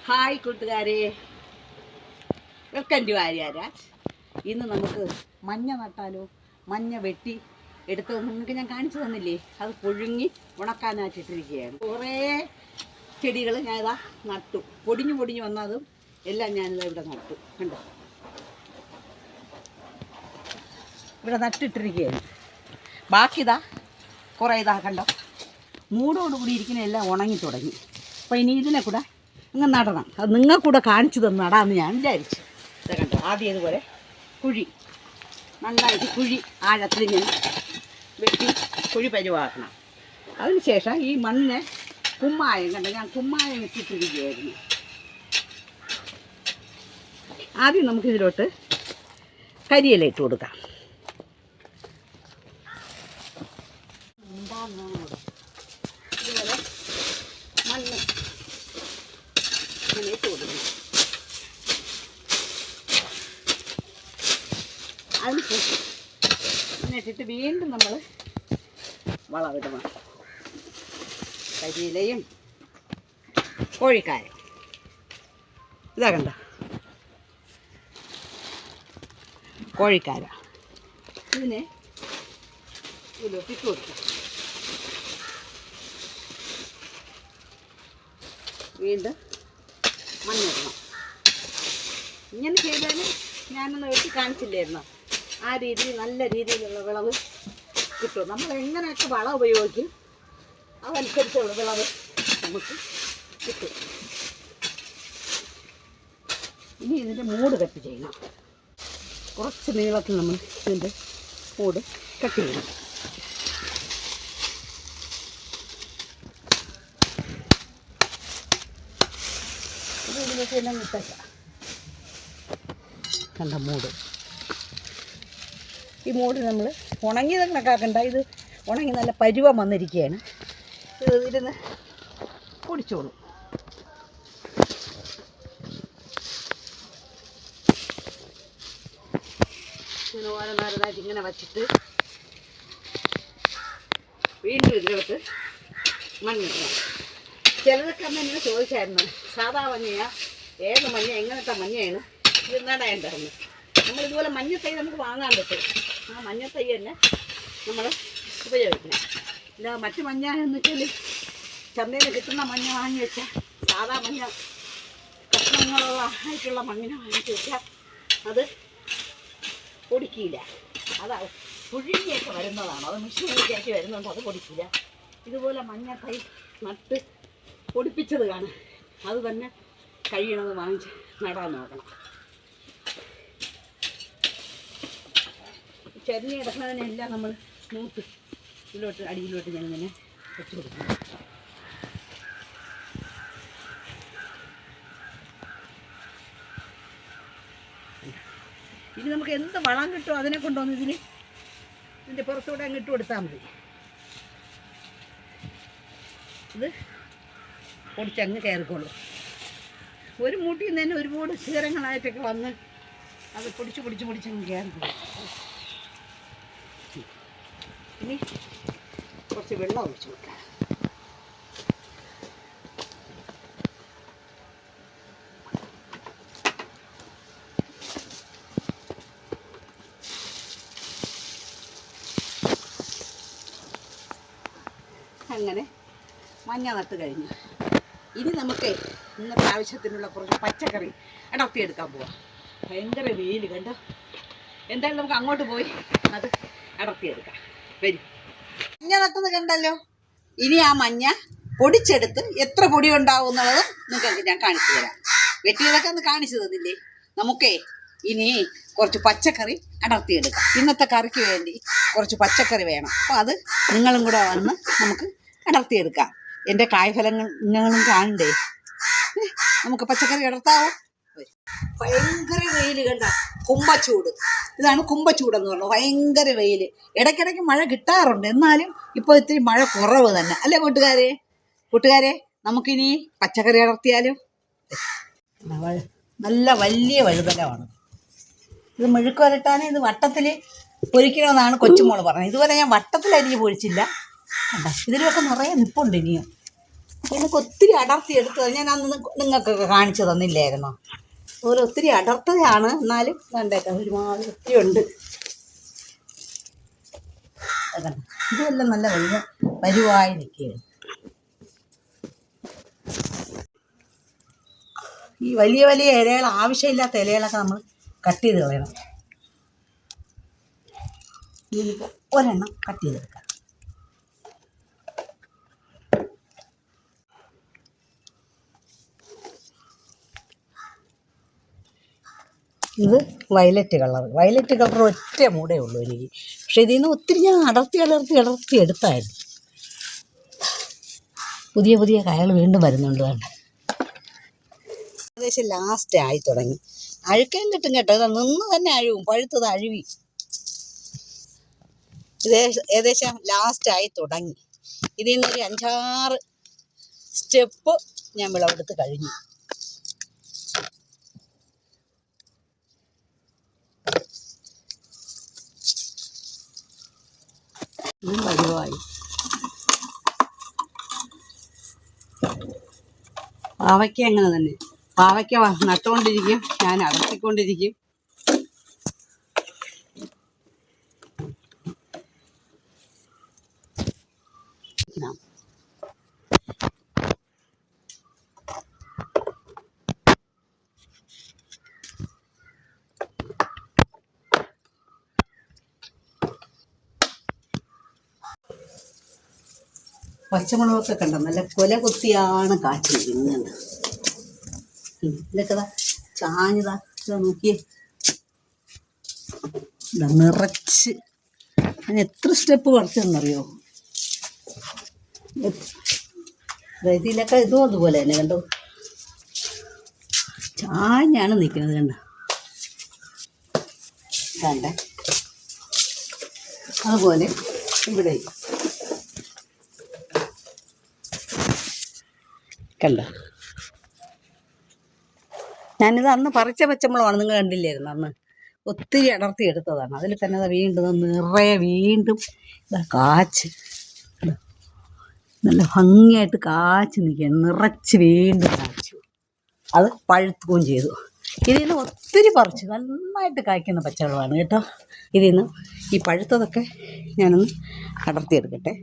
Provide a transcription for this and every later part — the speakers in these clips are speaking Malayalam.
ഹായ് കൂട്ടുകാരെ, വെൽക്കം ടു ആര്യാരാജ്. ഇന്ന് നമുക്ക് മഞ്ഞ നട്ടാലോ? മഞ്ഞ വെട്ടി എടുത്തത് നിങ്ങൾക്ക് ഞാൻ കാണിച്ചു തന്നില്ലേ? അത് പുഴുങ്ങി ഉണക്കാനായിട്ടിട്ടിരിക്കുകയാണ്. കുറേ ചെടികൾ ഞാനിതാ നട്ടു. പൊടിഞ്ഞു വന്നതും എല്ലാം ഞാനിതാ ഇവിടെ നട്ടു. കണ്ടോ, ഇവിടെ നട്ടിട്ടിരിക്കുകയാണ്. ബാക്കി ഇതാ കുറേ ഇതാ കണ്ടോ, മൂടോടുകൂടി ഇരിക്കുന്ന എല്ലാം ഉണങ്ങി തുടങ്ങി. അപ്പോൾ ഇനി ഇതിനെ കൂടെ അങ്ങ് നടണം. അത് നിങ്ങൾക്കൂടെ കാണിച്ചു തന്നു നടാമെന്ന് ഞാൻ വിചാരിച്ചു. ഇത് കണ്ടോ, ആദ്യം ഇതുപോലെ കുഴി നന്നായിട്ട് കുഴി ആഴത്തിലിങ്ങനെ വെട്ടി കുഴി പരിവാക്കണം. അതിനുശേഷം ഈ മണ്ണിനെ കുമ്മായം കണ്ടോ, ഞാൻ കുമ്മായം വെച്ചിട്ടിരിക്കുകയായിരുന്നു. ആദ്യം നമുക്കിതിലോട്ട് കരിയില ഇട്ട് കൊടുക്കാം. ഇതുപോലെ മണ്ണ് ഇങ്ങനെ ഇട്ട് കൊടുക്കണം. അതിനുശേഷം ഇട്ടിട്ട് വീണ്ടും നമ്മൾ വളമിടണം. കരിയിലയും കോഴിക്കായും ഇതാ കണ്ട, കോഴിക്കാര ഇതിനെ ഇതിലോട്ട് ഇട്ട് കൊടുക്കാം. വീണ്ടും മണ്ണിടണം. ഇങ്ങനെ ചെയ്താലും ഞാനൊന്ന് വെട്ടി കാണിച്ചില്ലായിരുന്നു. ആ രീതിയിൽ നല്ല രീതിയിലുള്ള വിളവ് കിട്ടും. നമ്മൾ എങ്ങനെയൊക്കെ വളം ഉപയോഗിക്കും അതനുസരിച്ചുള്ള വിളവ് നമുക്ക് കിട്ടും. ഇനി ഇതിൻ്റെ മൂട് കട്ട് ചെയ്യണം. കുറച്ച് നീളത്തിൽ നമ്മൾ ഇതിൻ്റെ മൂട് കട്ട് ചെയ്യണം. ഇത് ഇതിലേക്ക് എല്ലാം കിട്ടല്ല. കണ്ട മൂട്, ഈ മൂട് നമ്മൾ ഉണങ്ങിയത് കണക്കാക്കണ്ട. ഇത് ഉണങ്ങി നല്ല പരുവം വന്നിരിക്കുകയാണ്. ഇത് ഇരുന്ന് പൊടിച്ചോളും. ഇങ്ങനെ ഓരോന്നായിട്ട് ഇങ്ങനെ വച്ചിട്ട് വീണ്ടും ഇതിലോട്ട് മണ്ണിടണം. ചിലതൊക്കെ അന്ന് എന്നെ ചോദിച്ചായിരുന്നു, സാധാ മഞ്ഞയാ, ഏത് മഞ്ഞ, എങ്ങനത്തെ മഞ്ഞയാണ് ഇത് നടേണ്ടതെന്ന്. നമ്മളിതുപോലെ മഞ്ഞത്തൈ നമുക്ക് വാങ്ങാൻ പറ്റും. ആ മഞ്ഞത്തൈ തന്നെ നമ്മൾ ഉപയോഗിക്കണം. ഇല്ല മറ്റ് മഞ്ഞ എന്ന് വെച്ചാൽ ചന്തയിൽ കിട്ടുന്ന മഞ്ഞ വാങ്ങി വെച്ചാൽ, സാധാ മഞ്ഞ കഷ്ണങ്ങളുള്ള ആയിട്ടുള്ള മണ്ണിനെ വാങ്ങിച്ച് വെച്ചാൽ അത് പൊടിക്കില്ല. അത് പുഴുങ്ങിയൊക്കെ വരുന്നതാണ്. അത് മിഷീനിലേക്കാക്കി വരുന്നുണ്ട്, അത് പൊടിക്കില്ല. ഇതുപോലെ മഞ്ഞത്തൈ നട്ട് പൊടിപ്പിച്ചത് കാണും. അത് തന്നെ കഴിയണത് വാങ്ങിച്ച് നടാൻ നോക്കണം. ചരിഞ്ഞ് കിടക്കുന്നതിനെല്ലാം നമ്മൾ സ്മൂത്ത് ഇതിലോട്ട് അടിയിലോട്ട് ഞാനിങ്ങനെ വെച്ച് കൊടുക്കണം. ഇനി നമുക്ക് എന്ത് വളം കിട്ടുമോ അതിനെ കൊണ്ടുവന്ന് ഇതിൻ്റെ പുറത്തൂടെ അങ്ങ് ഇട്ട് കൊടുത്താൽ മതി. ഇത് പൊടിച്ചങ്ങ് കയറിക്കോളൂ. ഒരു മൂട്ടിൽ നിന്ന് തന്നെ ഒരുപാട് ശീരങ്ങളായിട്ടൊക്കെ വന്ന് അത് പൊടിച്ചങ്ങ് കയറിക്കോളൂ. ഇനി കുറച്ച് വെള്ളം ഒഴിച്ച് കൊടുക്കാം. അങ്ങനെ മഞ്ഞ നട്ട് കഴിഞ്ഞു. ഇനി നമുക്ക് ഇന്നത്തെ ആവശ്യത്തിനുള്ള കുറച്ച് പച്ചക്കറി അടർത്തിയെടുക്കാൻ പോവാം. ഭയങ്കര വെയിൽ കണ്ടോ. എന്തായാലും നമുക്ക് അങ്ങോട്ട് പോയി അത് അടർത്തിയെടുക്കാം. വരും. മഞ്ഞ നട്ടത് കണ്ടല്ലോ. ഇനി ആ മഞ്ഞ പൊടിച്ചെടുത്ത് എത്ര പൊടി ഉണ്ടാവും എന്നുള്ളത് നിങ്ങൾക്ക് ഞാൻ കാണിച്ചു തരാം. വെട്ടിയതൊക്കെ ഒന്ന് കാണിച്ചു തന്നില്ലേ. നമുക്കേ ഇനി കുറച്ച് പച്ചക്കറി അടർത്തിയെടുക്കാം. ഇന്നത്തെ കറിക്ക് വേണ്ടി കുറച്ച് പച്ചക്കറി വേണം. അപ്പോൾ അത് നിങ്ങളും കൂടെ വന്ന് നമുക്ക് അടർത്തിയെടുക്കാം. എൻ്റെ കായ്ഫലങ്ങൾ നിങ്ങളും കാണണ്ടേ. നമുക്ക് പച്ചക്കറി അടർത്താവോ? ഭയങ്കര വെയിൽ കണ്ട, കുമ്പച്ചൂട്. ഇതാണ് കുമ്പച്ചൂടെന്ന് പറഞ്ഞത്. ഭയങ്കര വെയിൽ. ഇടയ്ക്കിടയ്ക്ക് മഴ കിട്ടാറുണ്ട്, എന്നാലും ഇപ്പോൾ ഇത്തിരി മഴ കുറവ് തന്നെ അല്ലേ കൂട്ടുകാരെ. നമുക്കിനി പച്ചക്കറി അടർത്തിയാലും. നല്ല വലിയ വഴുതലമാണ് ഇത്. മെഴുക്ക് വരട്ടാൻ ഇത് വട്ടത്തിൽ പൊരിക്കണമെന്നാണ് കൊച്ചുമോള് പറഞ്ഞത്. ഇതുവരെ ഞാൻ വട്ടത്തിൽ അരിഞ്ഞ് പൊരിച്ചില്ല. കണ്ട, ഇതിലൊക്കെ നിറയെ നിപ്പുണ്ട്. ഇനിയും ഇതിനൊക്കെ ഒത്തിരി അടർത്തി എടുത്തത് ഞാൻ അന്ന് നിങ്ങൾക്കൊക്കെ കാണിച്ചു തന്നില്ലായിരുന്നോ? അതുപോലെ ഒത്തിരി അടർത്തതാണ്, എന്നാലും കണ്ടേക്കാം ഒരുപാട് ഒത്തിരി ഉണ്ട്. ഇതെല്ലാം നല്ല വലുവായി നിൽക്കുകയാണ്. ഈ വലിയ വലിയ ഇലകൾ, ആവശ്യമില്ലാത്ത ഇലകളൊക്കെ നമ്മൾ കട്ട് ചെയ്ത് കളയണം. ഇതിലിപ്പോൾ ഒരെണ്ണം കട്ട് ചെയ്തെടുക്കാം. ഇത് വയലറ്റ് കളർ. വയലറ്റ് കളർ ഒറ്റ മൂടേ ഉള്ളൂ എനിക്ക്. പക്ഷെ ഇതിൽ നിന്ന് ഒത്തിരി ഞാൻ അടർത്തി എടുത്തായിരുന്നു. പുതിയ പുതിയ കായകൾ വീണ്ടും വരുന്നുണ്ട്. വേണ്ട ഏകദേശം ലാസ്റ്റ് ആയി തുടങ്ങി. അഴുക്കാൻ കിട്ടും കേട്ടോ. ഇത് നിന്ന് തന്നെ അഴുവും, പഴുത്തത് അഴുവി. ഇത് ഏകദേശം ലാസ്റ്റ് ആയി തുടങ്ങി. ഇതിൽ നിന്നൊരു 5-6 സ്റ്റെപ്പ് ഞാൻ വിളവെടുത്ത് കഴിഞ്ഞു. വലുവായി. പാവയ്ക്ക അങ്ങനെ തന്നെ. പാവയ്ക്ക നട്ടുകൊണ്ടിരിക്കും, ഞാൻ അടർത്തിക്കൊണ്ടിരിക്കും. പച്ചമുളകൊക്കെ കണ്ടോ, നല്ല കൊല കുത്തിയാണ് കാച്ചി നിന്നത്. ഇതൊക്കെ ചാഞ്ഞതാ, നോക്കിയേ. നിറച്ച് ഞാൻ എത്ര സ്റ്റെപ്പ് പറിച്ചെന്നറിയോ? ഇതിലൊക്കെ ഇതും അതുപോലെ തന്നെ കണ്ടോ, ചാഞ്ഞാണ് നിൽക്കുന്നത്. കണ്ടേ, അതുപോലെ ഇവിടെ കണ്ട. ഞാനിത് അന്ന് പറിച്ച പച്ചമുളകാണ്, നിങ്ങൾ കണ്ടില്ലായിരുന്നു? അന്ന് ഒത്തിരി അടർത്തി എടുത്തതാണ്. അതിൽ തന്നെ അത് വീണ്ടും നിറയെ വീണ്ടും കാച്ച് നല്ല ഭംഗിയായിട്ട് കാച്ച് നിൽക്കുകയാണ്. നിറച്ച് വീണ്ടും കാച്ചു. അത് പഴുത്തുകയും ചെയ്തു. ഇതിൽ നിന്ന് ഒത്തിരി പറിച്ച് നന്നായിട്ട് കായ്ക്കുന്ന പച്ചമുളകാണ് കേട്ടോ. ഇതിൽ നിന്ന് ഈ പഴുത്തതൊക്കെ ഞാനൊന്ന് അടർത്തിയെടുക്കട്ടെ.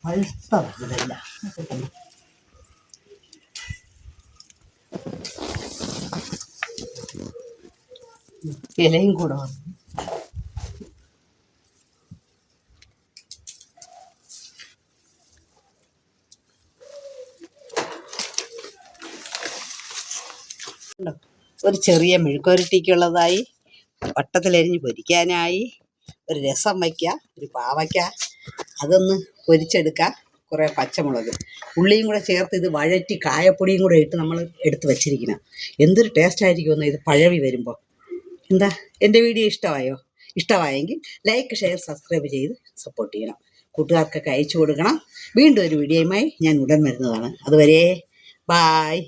പഴുത്തതല്ല, ഇലയും കൂടെ വന്നു. ഒരു ചെറിയ മെഴുക്കുവരട്ടിക്കുള്ളതായി, വട്ടത്തിലരിഞ്ഞ് പൊരിക്കാനായി, ഒരു രസം വയ്ക്കുക, ഒരു പാവയ്ക്ക അതൊന്ന് പൊരിച്ചെടുക്കുക, കുറേ പച്ചമുളക്, ഉള്ളിയും കൂടെ ചേർത്ത് ഇത് വഴറ്റി കായപ്പൊടിയും കൂടെ ഇട്ട് നമ്മൾ എടുത്ത് വച്ചിരിക്കണം. എന്തൊരു ടേസ്റ്റ് ആയിരിക്കുമെന്ന് ഇത് പഴവി വരുമ്പോൾ. എന്താ, എൻ്റെ വീഡിയോ ഇഷ്ടമായോ? ഇഷ്ടമായെങ്കിൽ ലൈക്ക്, ഷെയർ, സബ്സ്ക്രൈബ് ചെയ്ത് സപ്പോർട്ട് ചെയ്യണം. കൂട്ടുകാർക്കൊക്കെ അയച്ചു കൊടുക്കണം. വീണ്ടും ഒരു വീഡിയോയുമായി ഞാൻ ഉടൻ വരുന്നതാണ്. അതുവരെ ബായ്.